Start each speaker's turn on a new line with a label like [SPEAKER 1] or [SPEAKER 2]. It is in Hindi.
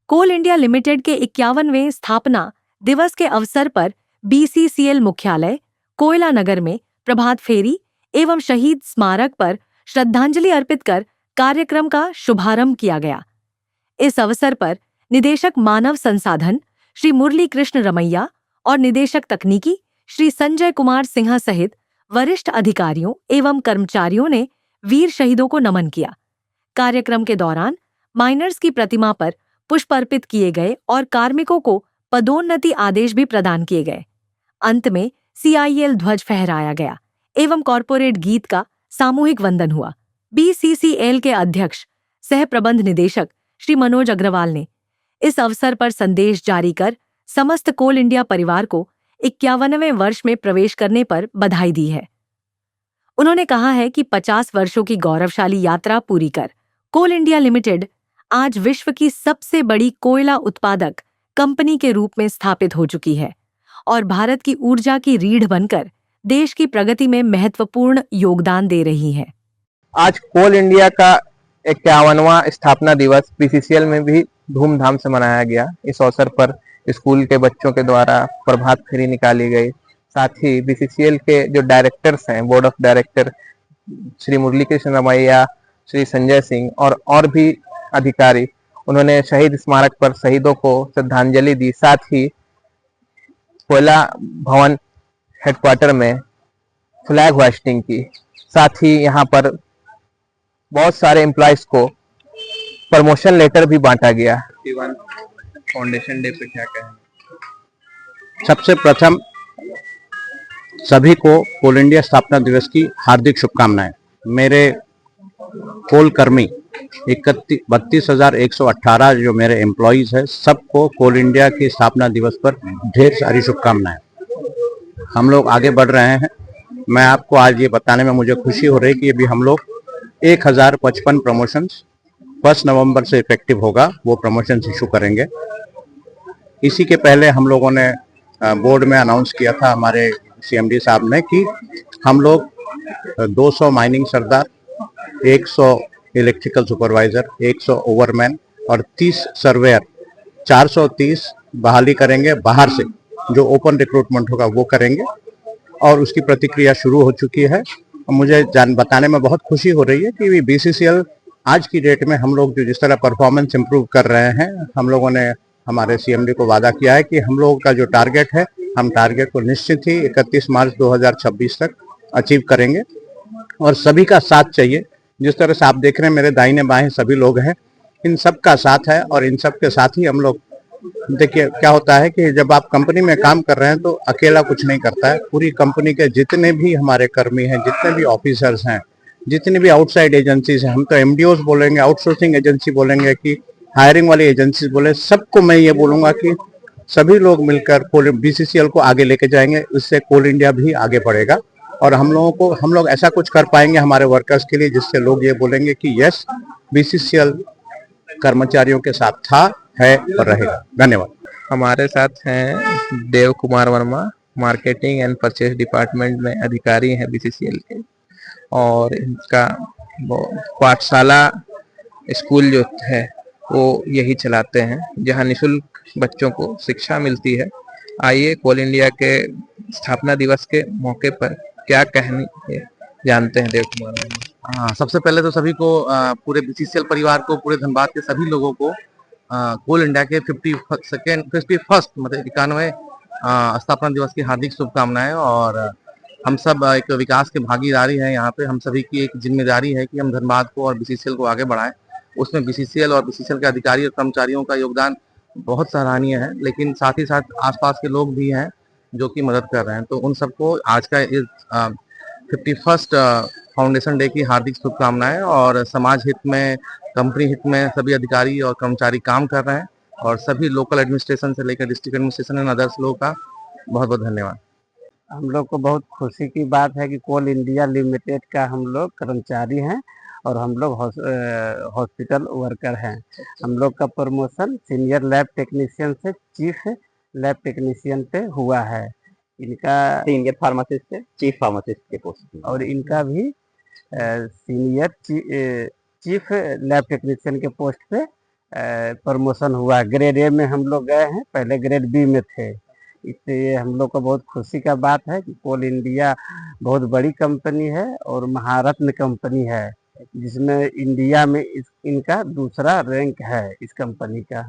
[SPEAKER 1] कोल इंडिया लिमिटेड के 51वें स्थापना दिवस के अवसर पर बीसीसीएल मुख्यालय कोयला नगर में प्रभात फेरी एवं शहीद स्मारक पर श्रद्धांजलि अर्पित कर कार्यक्रम का शुभारंभ किया गया। इस अवसर पर निदेशक मानव संसाधन श्री मुरली कृष्ण रमैया और निदेशक तकनीकी श्री संजय कुमार सिन्हा सहित वरिष्ठ अधिकारियों एवं कर्मचारियों ने वीर शहीदों को नमन किया। कार्यक्रम के दौरान माइनर्स की प्रतिमा पर पुष्प अर्पित किए गए और कार्मिकों को पदोन्नति आदेश भी प्रदान किए गए। अंत में सीआईएल ध्वज फहराया गया एवं कॉरपोरेट गीत का सामूहिक वंदन हुआ। बीसीसीएल के अध्यक्ष सह प्रबंध निदेशक श्री मनोज अग्रवाल ने इस अवसर पर संदेश जारी कर समस्त कोल इंडिया परिवार को 51वें वर्ष में प्रवेश करने पर बधाई दी है। उन्होंने कहा है कि 50 वर्षों की गौरवशाली यात्रा पूरी कर कोल इंडिया लिमिटेड आज विश्व की सबसे बड़ी कोयला उत्पादक कंपनी के रूप में स्थापित हो चुकी है और भारत की ऊर्जा की रीढ़ बनकर देश की प्रगति में महत्वपूर्ण योगदान दे रही है।
[SPEAKER 2] आज कोल इंडिया का 51वां स्थापना दिवस बीसीसीएल में भी धूमधाम से मनाया गया। इस अवसर पर स्कूल के बच्चों के द्वारा प्रभात फेरी निकाली गई। साथ ही बीसीसीएल के जो डायरेक्टर्स हैं, बोर्ड ऑफ डायरेक्टर श्री मुरली कृष्ण रमैया, श्री संजय सिंह और भी अधिकारी, उन्होंने शहीद स्मारक पर शहीदों को श्रद्धांजलि दी। साथ ही कोयला भवन हेडक्वार्टर में फ्लैग होस्टिंग की। साथ ही यहाँ पर बहुत सारे एम्प्लॉयज को प्रमोशन लेटर भी बांटा गया। फाउंडेशन डे पे क्या कहेंगे?
[SPEAKER 3] सबसे प्रथम सभी को कोल इंडिया स्थापना दिवस की हार्दिक शुभकामनाएं। मेरे कोल कर्मी 32,118 जो मेरे एम्प्लॉयज हैं, सबको कोल इंडिया की स्थापना दिवस पर ढेर सारी शुभकामनाएं। हम लोग आगे बढ़ रहे हैं। मैं आपको आज ये बताने में मुझे खुशी हो रही है कि अभी हम लोग 1055 प्रमोशंस 1 नवंबर से इफेक्टिव होगा, वो प्रमोशंस इशू करेंगे। इसी के पहले हम लोगों ने बोर्ड में अनाउंस किया था, हमारे सीएमडी साहब ने, कि हम लोग 200 माइनिंग सरदार, 100 इलेक्ट्रिकल सुपरवाइजर, 100 ओवरमैन और 30 सर्वेयर, 430 बहाली करेंगे बाहर से। जो ओपन रिक्रूटमेंट होगा वो करेंगे और उसकी प्रतिक्रिया शुरू हो चुकी है। मुझे बताने में बहुत खुशी हो रही है कि बीसीसीएल आज की डेट में हम लोग जो जिस तरह परफॉर्मेंस इंप्रूव कर रहे हैं, हम लोगों ने हमारे सीएमडी को वादा किया है कि हम लोगों का जो टारगेट है, हम टारगेट को निश्चित ही 31 मार्च 2026 तक अचीव करेंगे। और सभी का साथ चाहिए। जिस तरह से आप देख रहे हैं मेरे दाहिने बाएं सभी लोग हैं, इन सब का साथ है और इन सब के साथ ही हम लोग, देखिए क्या होता है कि जब आप कंपनी में काम कर रहे हैं तो अकेला कुछ नहीं करता है। पूरी कंपनी के जितने भी हमारे कर्मी हैं, जितने भी ऑफिसर्स हैं, जितनी भी आउटसाइड एजेंसीज हैं, हम तो एमडीओज बोलेंगे, आउटसोर्सिंग एजेंसी बोलेंगे कि हायरिंग वाली एजेंसीज बोले, सबको मैं ये बोलूंगा कि सभी लोग मिलकर बीसीसीएल को आगे लेके जाएंगे। इससे कोल इंडिया भी आगे बढ़ेगा और हम लोग ऐसा कुछ कर पाएंगे हमारे वर्कर्स के लिए जिससे लोग ये बोलेंगे कि यस, बीसीसीएल कर्मचारियों के साथ था, है और रहेगा। धन्यवाद।
[SPEAKER 2] हमारे साथ हैं Dev Kumar Verma, marketing and purchase department में अधिकारी हैं बीसीसीएल के, और इनका पाठशाला स्कूल जो है वो यही चलाते हैं, जहां निःशुल्क बच्चों को शिक्षा मिलती है। आइए कोल इंडिया के स्थापना दिवस के मौके पर क्या कहनी है जानते हैं देव कुमार वर्मा।
[SPEAKER 4] हाँ, सबसे पहले तो सभी को, पूरे बीसीसीएल परिवार को, पूरे धनबाद के सभी लोगों को कोल इंडिया के 51st मतलब 91 स्थापना दिवस की हार्दिक शुभकामनाएं। और हम सब एक विकास के भागीदारी हैं यहाँ पे। हम सभी की एक जिम्मेदारी है कि हम धनबाद को और बीसीसीएल को आगे बढ़ाएं। उसमें बीसीसीएल और बीसीसीएल के अधिकारी और कर्मचारियों का योगदान बहुत सराहनीय है, लेकिन साथ ही साथ आसपास के लोग भी हैं जो कि मदद कर रहे हैं। तो उन सबको आज का इस 51st फाउंडेशन डे की हार्दिक शुभकामनाएं। और समाज हित में, कंपनी हित में सभी अधिकारी और कर्मचारी काम कर रहे हैं, और सभी लोकल एडमिनिस्ट्रेशन से लेकर डिस्ट्रिक्ट एडमिनिस्ट्रेशन एंड अदर्स लोगों का बहुत बहुत धन्यवाद।
[SPEAKER 5] हम लोग को बहुत खुशी की बात है कि कोल इंडिया लिमिटेड का हम लोग कर्मचारी हैं और हम लोग हॉस्पिटल वर्कर हैं। हम लोग का प्रमोशन सीनियर लैब टेक्नीशियन से चीफ लैब टेक्नीशियन पे हुआ है। इनका
[SPEAKER 3] सीनियर फार्मासिस्ट से चीफ फार्मासिस्ट के पोस्ट,
[SPEAKER 5] और इनका भी सीनियर चीफ लैब टेक्नीशियन के पोस्ट पे प्रमोशन हुआ। ग्रेड ए में हम लोग गए हैं, पहले ग्रेड बी में थे। इसलिए हम लोग को बहुत खुशी का बात है कि कोल इंडिया बहुत बड़ी कंपनी है और महारत्न कंपनी है, जिसमें इंडिया में इनका दूसरा रैंक है इस कंपनी का।